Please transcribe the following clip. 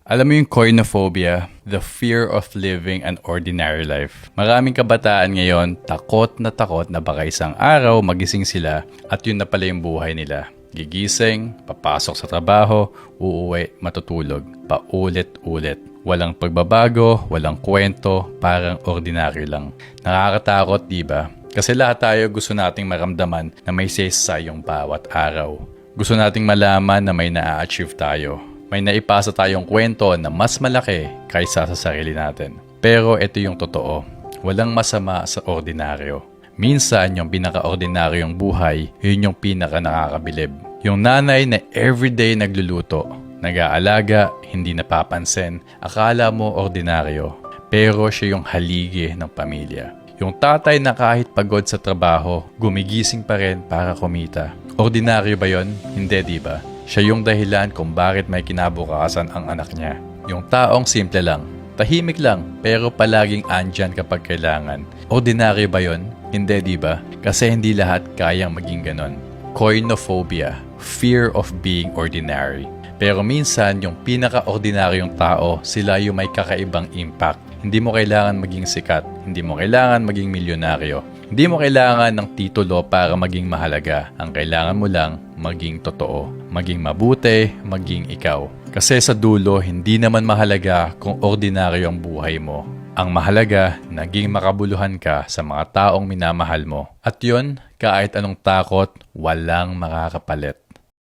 Alam mo yung koinophobia, the fear of living an ordinary life. Maraming kabataan ngayon takot na baka isang araw magising sila at yun na pala yung buhay nila. Gigising, papasok sa trabaho, uuwi, matutulog. Paulit-ulit. Walang pagbabago, walang kwento, parang ordinary lang. Nakakatakot, di ba? Kasi lahat tayo gusto nating maramdaman na may say sa yung bawat araw. Gusto nating malaman na may na-achieve tayo. May naipasa tayong kwento na mas malaki kaysa sa sarili natin. Pero ito yung totoo. Walang masama sa ordinaryo. Minsan yung pinaka-ordinaryong buhay, yun yung pinaka-nakakabilib. Yung nanay na everyday nagluluto, nag-aalaga, hindi napapansin, akala mo ordinaryo. Pero siya yung haligi ng pamilya. Yung tatay na kahit pagod sa trabaho, gumigising pa rin para kumita. Ordinaryo ba yon? Hindi, di ba? Siya yung dahilan kung bakit may kinabukasan ang anak niya. Yung taong simple lang, tahimik lang, pero palaging andyan kapag kailangan. Ordinaryo ba yon? Hindi, di ba? Kasi hindi lahat kayang maging ganon. Koinophobia, fear of being ordinary. Pero minsan, yung pinaka-ordinaryong tao, sila yung may kakaibang impact. Hindi mo kailangan maging sikat. Hindi mo kailangan maging milyonaryo. Hindi mo kailangan ng titulo para maging mahalaga. Ang kailangan mo lang, maging totoo. Maging mabuti, maging ikaw. Kasi sa dulo, hindi naman mahalaga kung ordinaryo ang buhay mo. Ang mahalaga, naging makabuluhan ka sa mga taong minamahal mo. At yun, kahit anong takot, walang makakapalit.